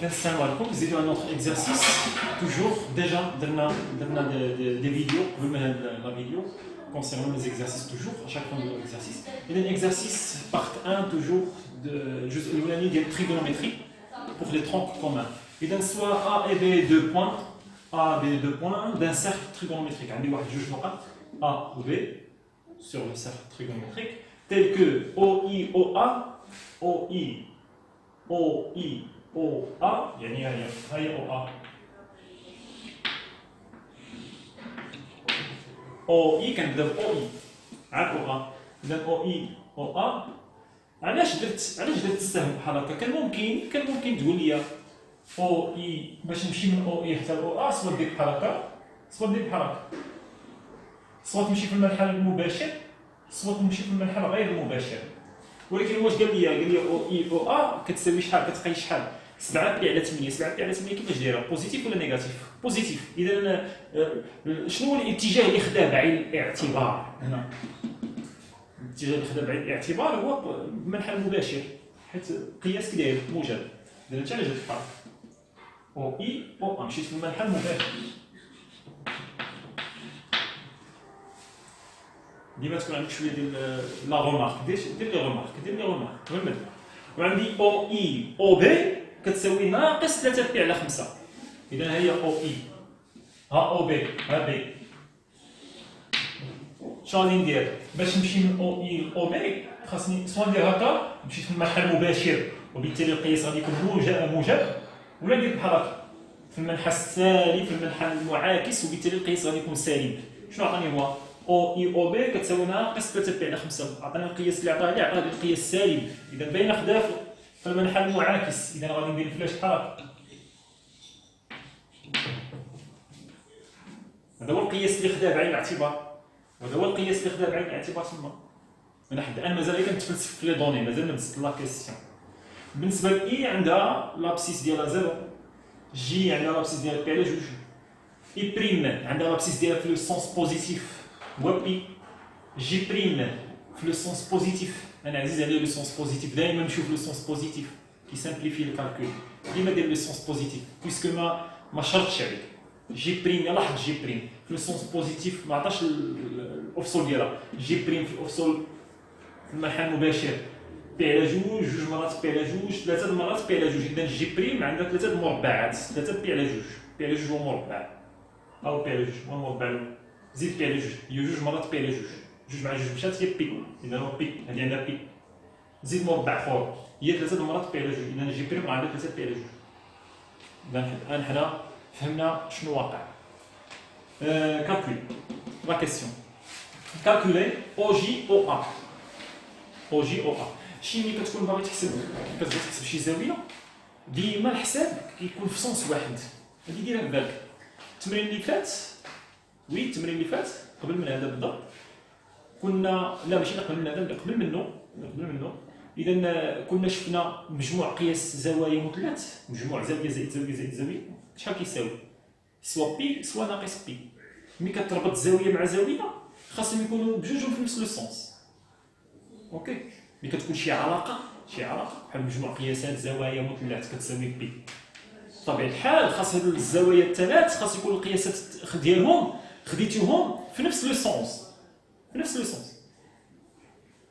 السلام عليكم. نزيدو un autre exercice. Toujours déjà des vidéos قبل من هاد la vidéo concernant les exercices toujours à chaque fois de l'exercice. Il y a un exercice part 1 toujours de juste الأولاني ديال trigonométrie pour les troncs communs. إذا soit A et B 2 points A B 2 points d'un cercle trigonométrique. عندي واحد جوج نقط A ou B sur le cercle trigonométrique tel que OI OA OI OI OA يعني هي OA OI كنبدا ب OI عاد OA إذا OI OA علاش درت السهم بحال هكا كان ممكن تقول لي OI باش نمشي من OI حتى ل OA سوا دير بحال هكا سوا تمشي في المنحنى المباشر سوا تمشي في المنحنى غير المباشر ولكن واش قال لي OI OA كتساوي شحال كتقيس شحال 7 بي على 8 7 بي على 8 كيفاش دايره بوزيتيف ولا نيجاتيف بوزيتيف اذا شنو هو الاتجاه اللي خدا بعين الاعتبار هنا الاتجاه اللي خدا بعين الاعتبار هو المنحنى المباشر حيت قياس كي داير موجب اذا انت علاش تفرق OI OA مشيت في المنحنى المباشر ديما تكون عندك شويه ديال لا رومارك دير لي رومارك مهم وعندي OI OB كتساوي ناقص 3 بي على 5 اذا هي OI ها OB ها B شنو غادي ندير باش نمشي من OI ل OB خاصني سوا ندير هكا مشيت في المنحنى المباشر وبالتالي القياس غادي يكون موجب ولا ندير بحال هكا في المنحنى السالب في المنحنى المعاكس وبالتالي القياس غادي يكون سالب شنو عطاني هو OI OB كتساوي ناقص 3 بي على 5 عطاني القياس اللي عطاني القياس السالب اذا باينه خدا في المنحنى المعاكس اذا غادي ندير فلاش بحال هكا هذا هو القياس اللي خدا بعين الاعتبار تما انا مازال كنتفلسف في لي دوني مازال ما دزت لا كيسيون بالنسبه لاي عندها لابسيس ديالها 0 جي عندها لابسيس ديالها بي على 2 اي بريم عندها لابسيس ديالها في لو سونس بوزيتيف هو بي جي بريم في لو سونس بوزيتيف انا عزيز عليا لو سونس بوزيتيف دائما نشوف لو سونس بوزيتيف كي سامبليفي الكالكول ديما دير لو سونس بوزيتيف بويسكو ما شرطش عليك جي بريم لاحظ جي بريم في لو سونس بوزيتيف ما عطاش الافصول ديالها جي بريم في الافصول في المنحنى المباشر بي على 2 جوج مرات بي على 2 3 مرات بي على 2 اذا جي بريم عندها 3 مربعات 3 بي على 2 بي على 2 ومربع او بي على 2 ومربع زيد بي على 2 هي جوج مرات بي على 2 جوج مع جوج مشات هي بي اذا هو بي هذه عندها بي زيد مربع اخر هي 3 مرات بي على 2 اذا جي بريم عندها 3 بي على 2 اذا حنا فهمنا شنو واقع كالكول لا كيسيون كالكولي او جي او ا شي ملي كتكون باغي تحسب شي زاويه ديما الحساب كيكون في سونس واحد هادي ديرها في بالك التمرين اللي فات قبل من هذا بالضبط كنا لا ماشي قبل من هذا قبل منه اذا كنا شفنا مجموع قياس زوايا مثلث مجموع زاويه زائد زاويه زائد زاويه شحال كيساوي سوا بي سوا ناقص بي ملي كتربط زاويه مع زاويه خاصهم يكونوا بجوجهم في نفس لو سونس اوكي ملي كتكون شي علاقه بحال مجموع قياسات زوايا مثلث كتساوي بي بطبيعه الحال خاص هاد الزوايا الثلاث خاص يكون القياسات ديالهم خديتوهم في نفس لو سونس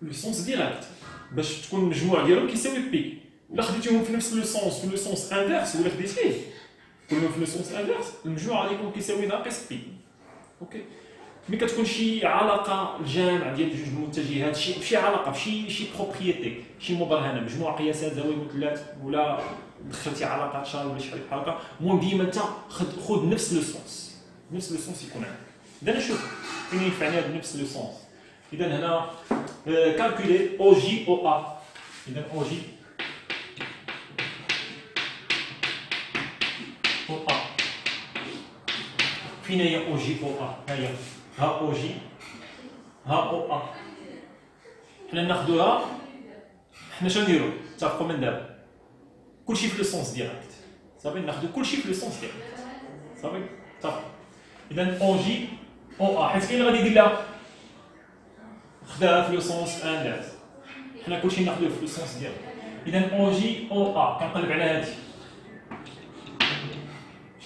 لو سونس ديريكت باش تكون المجموع ديالهم كيساوي بي الا خديتيهم في نفس لو سونس انفيرس ولا خديتيه كلهم في لو سونس انفيرس المجموع غادي يكون كيساوي ناقص بي اوكي ملي كتكون شي علاقه الجامع ديال جوج المتجهات شي علاقه شي بروبريتي شي مبرهنه مجموع قياسات زاويه مثلث ولا دخلتي علاقات شحال ولا شحال بحال هكا المهم ديما انت خذ نفس لو سونس يكون عندك اذا نشوف فين ينفعني هذا نفس لو سونس اذا هنا كالكولي او جي او ا اذا او جي او ا فين هي او جي او ا ها او جي ها او ا حنا ناخذوها حنا شنو نديرو اتفقوا من دابا كلشي في لو سونس ديريكت صافي ناخذ كلشي في لو سونس ديريكت صافي اتفقوا اذا او جي او ا حيت كاين اللي غادي يدير لها خداها في لو سونس انفيرس حنا كلشي ناخذوه في لو سونس ديالو اذا او جي او ا كنقلب على هادي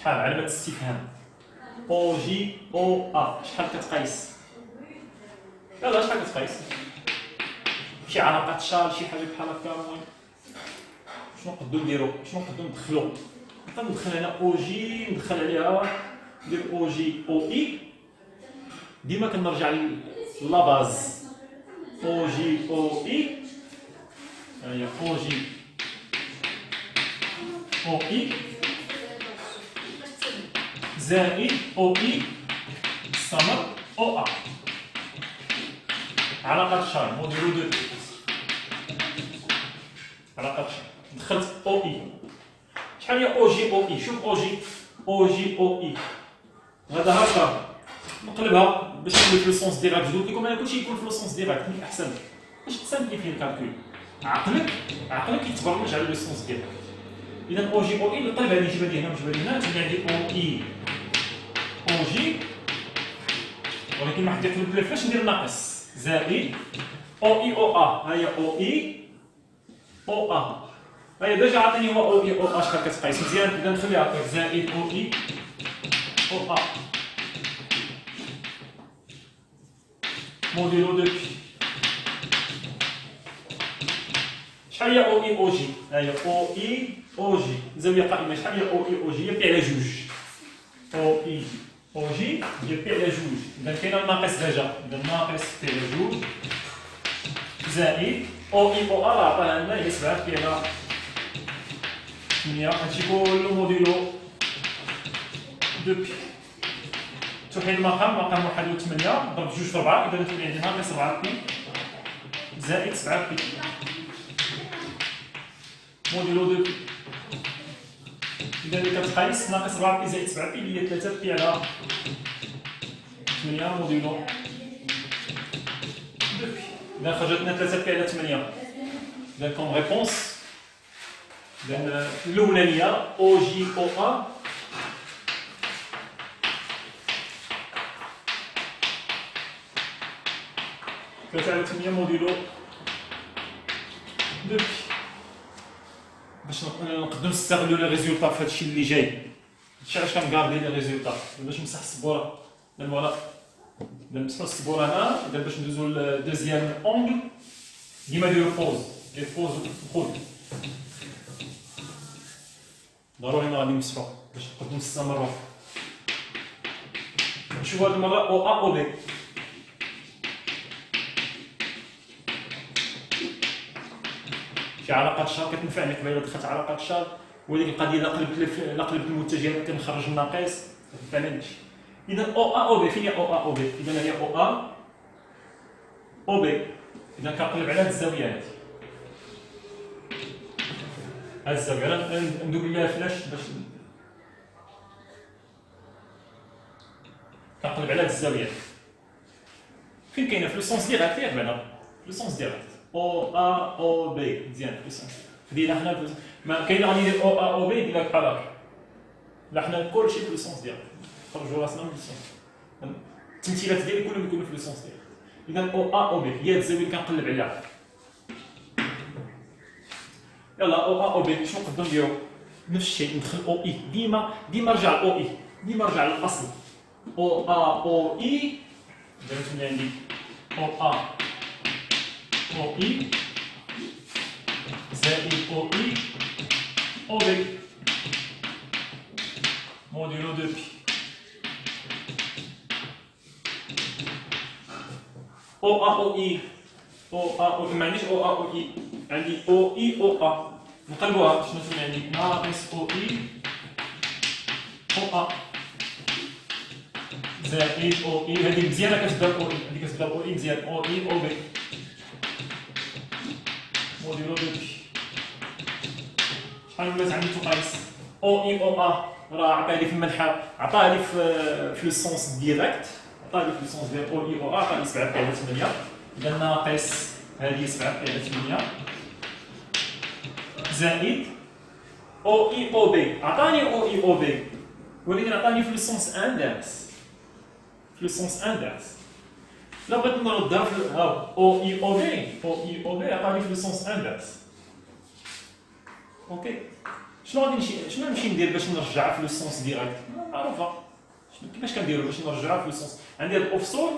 شحال علامة استفهام او جي او ا شحال كتقيس؟ يلاه شحال كتقيس؟ شي علاقات شال شي حاجه بحال هكا المهم شنو نقدروا نديرو شنو نقدروا ندخلو نقدر ندخل هنا او جي ندخل عليها ندير او جي او اي ديما كنرجع لا باز او جي او اي هي او جي او اي زائد او اي سمر او ا علاقة شار موديلو دو علاقة شار دخلت او اي شحال هي او جي او اي شوف او جي او اي هذا هكا نقلبها باش نولي في لو سونس ديريكت قلت لكم انا كلشي يكون في لو سونس ديريكت ملي احسن باش تسامبليفي الكالكول عقلك يتبرمج على لو سونس ديريكت اذا او جي او اي نقلب هذه نجيب هذه هنا ونجيب هذه هنا تولي عندي او اي او جي ولكن ما حديت البلا فاش ندير ناقص زائد او اي او ا ها هي او اي او ا هيا ديجا عطيني هو او اي او ا شحال كتقيس مزيان اذا نخليها هكاك زائد او اي او ا موديلو دو بي شحال هي او اي او جي ها هي او اي او جي زاويه قائمه شحال هي او اي او جي هي بي على جوج او اي او جي هي بي على جوج اذا كاين الناقص ديجا اذا ناقص بي على جوج زائد او اي او ا راه عطاها لنا هي 7 بي على 8 هادشي كله موديلو دو بي توحيد المقام مقام 1 و 8 ضرب جوج في 4 اذا تولي عندي ناقص 4 بي زائد 7 بي موديلو دو بي اذا اللي كتقيس ناقص 4 بي زائد 7 بي اللي هي 3 بي على 8 موديلو دو بي اذا خرجت لنا 3 بي على 8 اذا كون ريبونس اذا الاولانيه او جي او ا ثلاثة على 8 موديلو دو بي باش نقدروا نستغلوا لي ريزولطا في هادشي اللي جاي هادشي علاش كنكاردي لي ريزولطا باش نمسح السبوره دابا فوالا دابا نمسحوا السبوره هنا دابا باش ندوزو للدوزيام اونغل ديما ديروا بوز دير بوز وخذ ضروري ما غادي نمسحوه باش نقدروا نستمروا نشوفوا هاد المره او ا او بي شي علاقات شار كتنفعني قبيله دخلت علاقات شار ولكن القضيه الا قلبت المتجهات كنخرج الناقص كتنفعني هادشي اذا او ا او بي فين هي او ا او بي اذا هي او ا او بي اذا كنقلب على هاد الزاويه هادي هاد الزاويه ندوب ليها فلاش باش كنقلب على هاد الزاويه فين كاينه في لو سونس ديريكت ياك بعدا في لو سونس ديريكت او ا او بي مزيان في لو سونس خدينا حنا ما كاين غادي يدير او ا او بي يدير لك بحال هكا لا حنا كلشي في لو سونس ديريكت خرجوا راسنا من لو سونس التمثيلات ديالي كلهم يكونوا في لو سونس ديالك اذا او ا او بي هي الزاويه اللي كنقلب عليها يلا او ا او بي شنو نقدروا نديرو نفس الشيء ندخل او اي ديما رجع الاو اي ديما رجع للاصل او ا او اي دابا تولي عندي او ا او اي زائد او اي او بي موديلو دو بي او ا او اي او ا او ما عنديش او ا او اي عندي او اي او ا نقلبوها شنو تولي عندي ناقص او اي او ا زائد او اي هذه مزيانه كتبدا او اي هذه كتبدا او اي مزيان او اي او بي موديلو دو بي شحال ولات عندي تقيس او اي او ا راه عطاه لي في المنحى عطاه لي في لو سونس ديريكت عطاه لي في لو سونس ديال او اي او ا عطاه لي 7 بي على 8 اذا ناقص هذه 7 بي على 8 زائد او اي او بي عطاني او اي او بي ولكن عطاني في لو سونس اندرس في لو سونس اندرس لا بغيت نردها في او اي او بي عطاني في لو سونس اندرس اوكي شنو نمشي ندير باش نرجعها في لو سونس ديريكت؟ معروفه كيفاش كنديرو باش نرجعها في لو سونس. عندي هاد الاوفسول،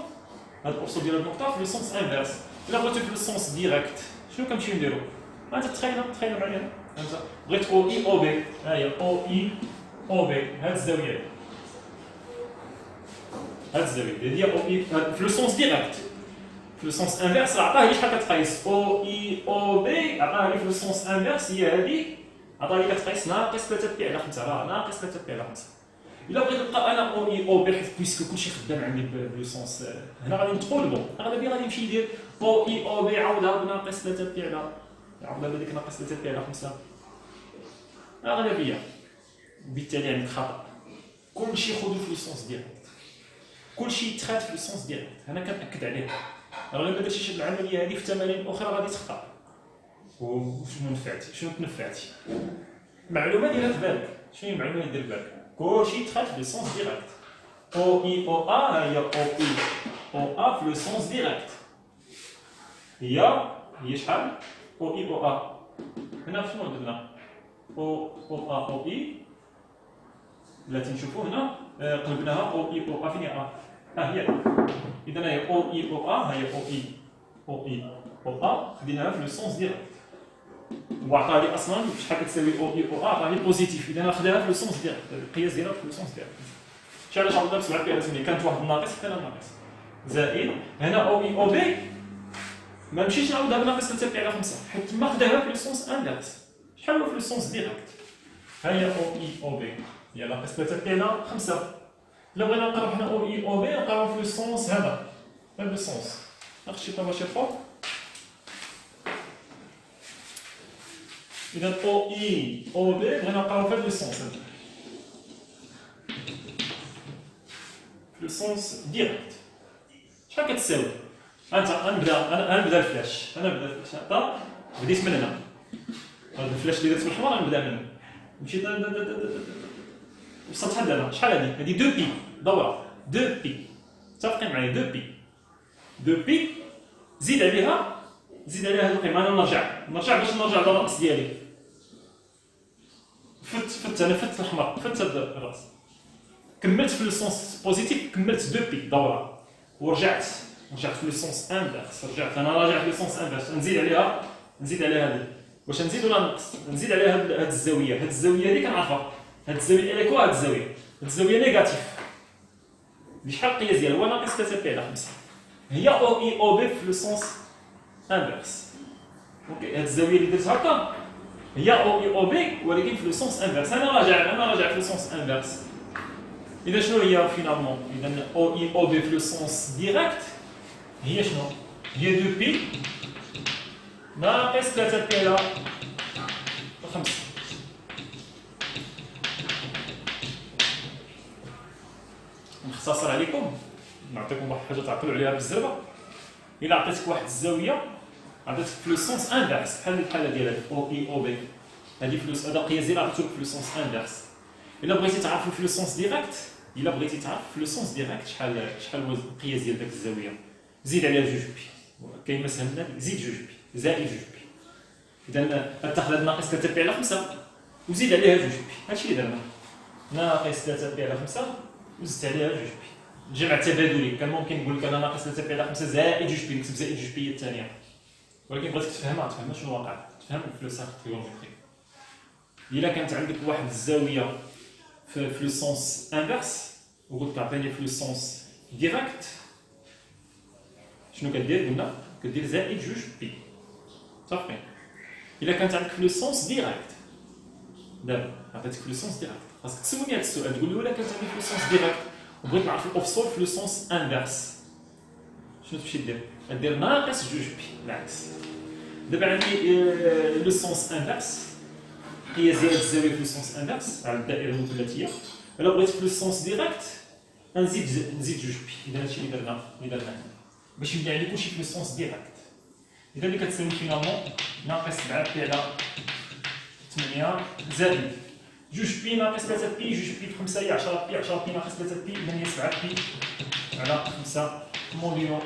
هاد الاوفسول ديال النقطه في لو سونس انفيرس. الا بغيتو في لو سونس ديريكت شنو كنمشيو نديرو؟ انت تخيل معايا انت بغيت او اي او بي، ها هي او اي او بي، هاد الزاويه هي او اي في لو سونس ديريكت. في لو سونس انفيرس عطاه لي شحال كتقيس او اي او بي، عطاه لي في لو سونس انفيرس هي هذه، عطاه لي كتقيس ناقص 3 بي على 5، راه ناقص 3 بي على 5. الا بغيت نلقى انا او اي او بي حيت بويسكو كلشي خدام عندي بلو سونس، هنا غادي نتقولبو اغلبيه غادي يمشي يدير او اي او بي عوضها بناقص 3 بي على، عوضها بهذيك ناقص 3 بي على 5 اغلبيه. بالتالي عندك خطا. كلشي خذو في لو سونس ديالك، كلشي يتخاد في لو سونس ديالك، انا كنأكد عليه. راه ما درتيش هاد العمليه هذه في تمارين اخرى غادي تخطا. وشنو نفعتي؟ شنو تنفعتي؟ المعلومه ديالها في بالك، شنو هي المعلومه اللي دير في بالك؟ كلشي يتخاد في لو سونس ديريكت. او اي او ا هي او اي او ا في لو سونس ديريكت. هي شحال؟ او اي او ا. هنا شنو درنا؟ او ا او اي، بلاتي نشوفو هنا قلبناها او اي او ا. فين هي ا؟ ها هي. اذا هي او اي او ا، هي او اي او ا خديناها في لو سونس ديريكت. وعطاه لي اصلا شحال كتساوي او اي او ا، عطاه لي بوزيتيف. اذا خداها في لو سونس ديريكت، القياس ديالها في لو سونس ديريكت. شحال علاش عوضنا ب7 بي على 8؟ كانت واحد الناقص حتى ناقص زائد هنا او اي او بي، ما نمشيش نعوضها بناقص 3 بي على 5 حيت تما خداها في لو سونس انفيرس. شحال هو في لو سونس ديريكت؟ ها هي او اي او بي هي ناقص 3 بي على 5. الا بغينا نقراو حنا او اي او بي نقراو في لو سونس هذا، لو سونس ناخذ شي طابه شي فوق. اذا او اي او بي بغينا نقراو في هذا لو سونس، في لو سونس ديريكت. شحال كتساوي؟ غنبدا الفلاش، بديت من هنا، هذا الفلاش اللي درت بالحمر غنبدا منه، مشيت وصلت لحد هنا. شحال هذه 2 بي دوره، 2 بي متفقين معايا؟ 2 بي زيد عليها هذه القيمه. انا نرجع باش نرجع للراس ديالي. انا فت الحمر، فت هذا الراس، كملت في السونس بوزيتيف، كملت 2 بي دوره ورجعت في السونس انفيرس. انا راجع في السونس انفيرس، نزيد عليها هذه. واش نزيد ولا نقص؟ نزيد عليها هذه الزاويه، هذه كنعرفها، هذه الزاويه اليكو، هذه الزاويه نيجاتيف اللي شحال القياس ديالها؟ هو ناقص 3 بي على 5. هي او اي او بي في لو سونس انفيرس. اوكي هذه الزاويه اللي درت هكا هي او اي او بي ولكن في لو سونس انفيرس. انا راجع في لو سونس انفيرس. اذا شنو هي فينالمون؟ اذا او اي او بي في لو سونس ديريكت هي شنو؟ هي 2 بي ناقص 3 بي على 5. نختصر عليكم، نعطيكم واحد الحاجه تعقلوا عليها بالزربه. الا عطيتك واحد الزاويه، عطيتك في لو سونس انفيرس بحال ديال هذه او اي او بي، هذه فلوس هذا قياس ديالها عطيتوك في لو سونس انفيرس. الا بغيتي تعرفوا في لو سونس ديريكت، شحال هو القياس ديال داك الزاويه، زيد عليها 2 بي. كاين مثلا زيد 2 بي زائد 2 بي. اذا غتاخذ هاد ناقص 3 بي على 5 وزيد عليها 2 بي. هادشي اللي درنا، ناقص 3 بي على 5 وزدت عليها 2 بي. الجمع التبادلي كان ممكن نقول لك انا ناقص 3 بي على 5 زائد 2 بي، نكتب زائد 2 بي الثانيه، ولكن بغيتك تفهم شنو واقع، تفهم في الفلسفه التريغونومتري. الا كانت عندك واحد الزاويه في لو سونس انفيرس وقلت عطيني في لو سونس ديريكت، شنو كدير؟ قلنا كدير زائد 2 بي. صافي. الا كانت عندك في لو سونس ديريكت، دابا عطيتك في لو سونس ديريكت، خاصك تسولني هذا السؤال، تقول لي ولا كانت عندي في لو سونس ديريكت وبغيت نعرف الاوفسول في لو سونس انفيرس، شنو تمشي دير؟ دير ناقص 2 بي بالعكس. دابا عندي لو سونس انفيرس، قياس ديال الزاويه في لو سونس انفيرس على الدائره المثلثيه. الا بغيت في لو سونس ديريكت نزيد 2 بي. اذا هادشي اللي درنا باش يبدا عندي كلشي في لو سونس ديريكت. اذا اللي كتساوي فينالمون ناقص 7 بي على 8 زائد 2 بي ناقص 3 بي. 2 بي في 5 هي 10 بي، 10 بي ناقص 3 بي اذا هي 7 بي على 5 موليون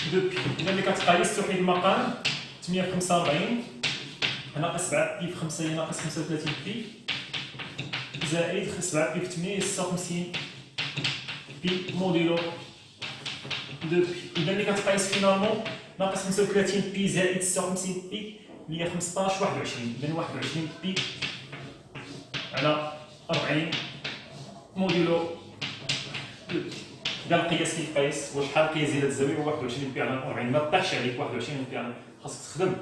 2 بي. اذا اللي كتقايس توحيد المقام 8 في 45، ناقص 7 بي في 5 هي ناقص 35 بي زائد 7 بي في 8 56 بي موديلو دو بي. إذا ملي كتقيس فينالمون ناقص 35 بي زائد 56 بي اللي هي 15 21. إذا 21 بي على 40 موديلو دو بي. إذا القياس كيقيس واش شحال كيزيد الزاوية هو 21 بي على 40. ما طيحش عليك 21 بي على خاصك تخدم.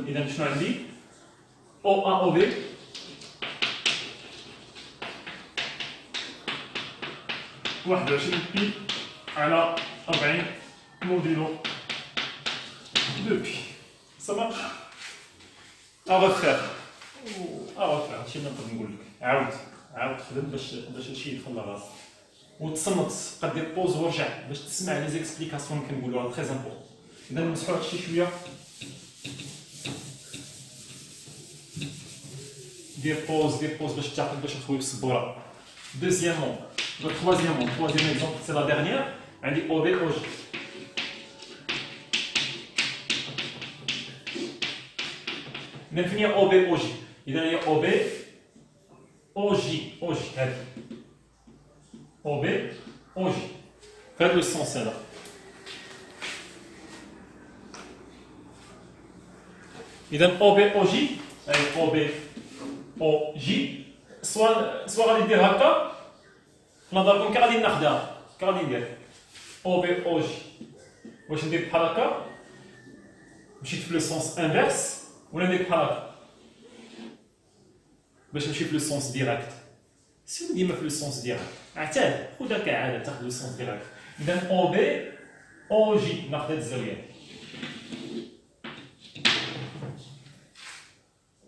إذا شنو عندي؟ او ا او بي واحد وعشرين بي على 40 موديلو دو بي. Ça marche. À refaire. هادشي اللي نقدر نقول لك. عاود خدم باش هادشي يدخل لراسك وتصنت بقى دير بوز ورجع باش تسمع لي زيكسبليكاسيون اللي كنقولوها تري امبورطون. اذا نمسحو هادشي شويه دير بوز باش تعقل باش تخوي في السبوره. دوزيامون troisième exemple c'est la dernière عندي او بي او جي. من فين هي او بي او جي؟ اذا هي او بي او جي هادي او بي او جي في هذا السونس هذا. اذا او بي او جي اي او بي او جي سوا غادي دير هكا نظركم كي غادي ناخدها كي غادي ندير او بي او جي واش ندير بحال هكا مشيت في لو سونس انفيرس ولا ندير بحال هكا باش نمشي في لو سونس ديريكت. سير ديما في لو سونس ديريكت اعتاد خذها كعاده تاخذ لو سونس ديريكت. اذا او بي او جي ناخذ هاد الزاويه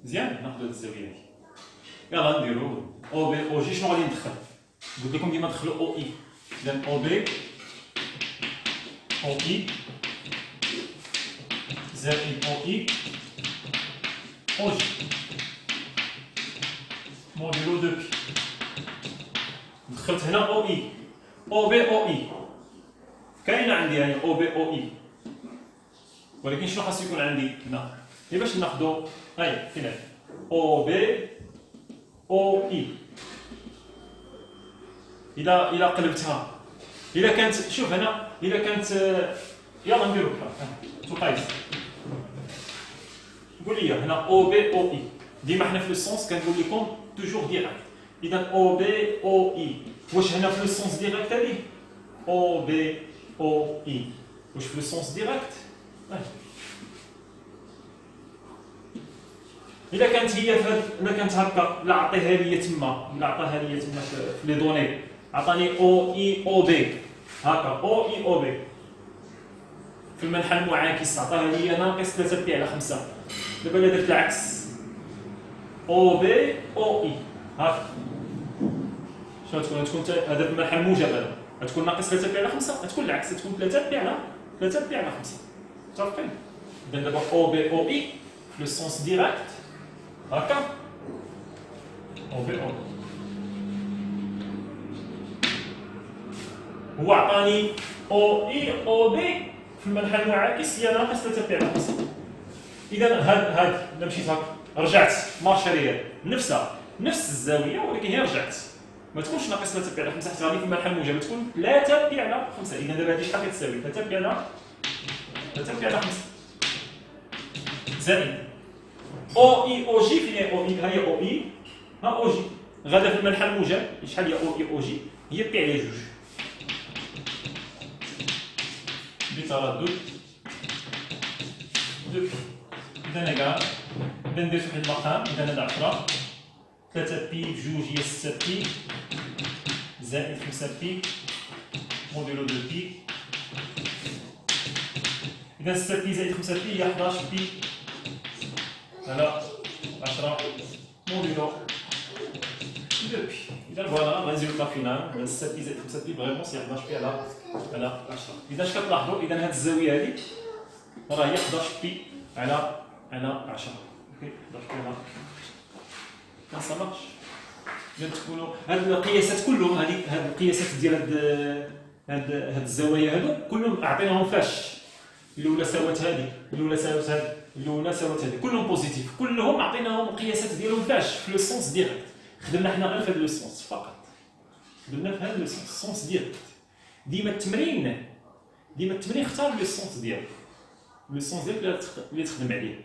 مزيان ناخذ هاد الزاويه يلا نديرو او بي او جي. شنو غادي ندخل؟ قلت لكم ديما ندخلوا او اي. اذا او بي او اي زائد او اي او جي موديلو دو بي. دخلت هنا او اي او بي او اي كاينه عندي يعني او بي او اي ولكن شنو خاصو يكون عندي هنا؟ هي باش ناخذو هاي كاين او بي او اي. إذا قلبتها إذا كانت شوف هنا إذا كانت يلا نديرو بحال تقايس قول لي هنا او بي او اي ديما حنا في لو سونس كنقول لكم توجور ديريكت. إذا او بي او اي واش هنا في لو سونس ديريكت هادي او بي او اي واش في لو سونس ديريكت. إذا كانت هي إذا كانت هكا لا عطيها لي تما لا عطاها لي تما في لي دوني عطاني او اي او بي هكا او اي او بي في المنحى المعاكس عطاها لي ناقص 3 بي على 5. دابا الا درت العكس او بي او اي هكا شنو تكون هذا في المنحى الموجب هذا غتكون ناقص 3 بي على 5 غتكون العكس تكون 3 بي على 5 متفقين. اذا دابا او بي او اي في لو سونس ديريكت هكا او بي او هو عطاني او اي او بي في المنحى المعاكس هي ناقص 3 بي على 5. اذا هاد الا مشيت هكا رجعت مارشاريال نفس الزاويه ولكن هي رجعت ما تكونش ناقص 3 بي على 5 حيت غادي في المنحى الموجب تكون 3 بي على 5. اذا دابا هادي شحال كتساوي 3 بي على 5 زائد او اي او جي. فين هي او اي؟ ها هي او اي ها او جي غادا في المنحى الموجب شحال هي او اي او جي هي بي على 2 بتردد دو بي. اذا انا اذا ندير واحد المقام اذا هذا 10 3 بي في 2 هي 6 بي زائد 5 بي موديلو دو بي. اذا 6 بي زائد 5 بي هي 11 بي على 10 موديلو دو بي. اذا فوالا ريزولتا فينال 6 بي زائد 5 بي فريمون سي 11 بي على 10. اذا اش كتلاحظوا اذا هاد الزاويه هذه راه هي 11 بي على 10 اوكي 11 بي على ما صافاش. اذا تكونوا هاد القياسات كلهم هاد القياسات ديال هاد الزوايا هادو كلهم اعطيناهم فاش الاولى ساوات هادي الاولى ساوات هادي الاولى سوات هذه كلهم بوزيتيف كلهم عطيناهم القياسات ديالهم فاش في لو سونس ديريكت خدمنا حنا غير في هذا لو سونس فقط خدمنا في هذا لو سونس ديريكت ديما التمرين اختار لو سونس ديالك اللي تخدم عليه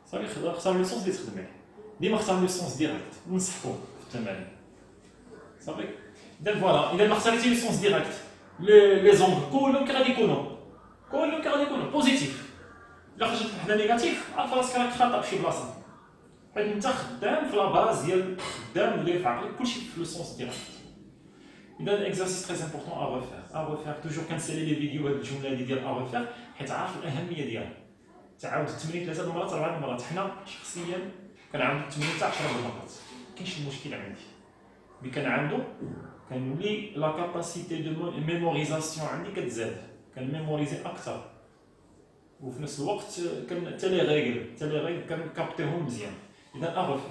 صافي اختار لو سونس اللي تخدم عليه ديما اختار لو سونس ديريكت ننصحكم في التمارين صافي اذا فوالا اذا ما اختاريتي لو سونس ديريكت لي زونغ كلهم كي غادي يكونوا بوزيتيف الا خرجت وحده نيجاتيف عرف راسك راك خاطئ في شي بلاصه حيت انت خدام في لاباز ديال خدام اللي في عقلك كلشي في لو سونس ديريكت اذا اكزرسيس تري امبورطون ا ريفير توجور كنسالي لي فيديو هاد الجمله اللي ديال ا ريفير حيت عارف الاهميه ديالها تعاود التمرين 3 المرات 4 المرات حنا شخصيا كنعاود التمرين حتى 10 المرات كاينش المشكل عندي ملي كنعاودو كنولي لا كاباسيتي دو ميموريزاسيون عندي كتزاد كنميموريزي اكثر وفي نفس الوقت حتى لي ريغل كنكابتيهم مزيان اذا ا ريفير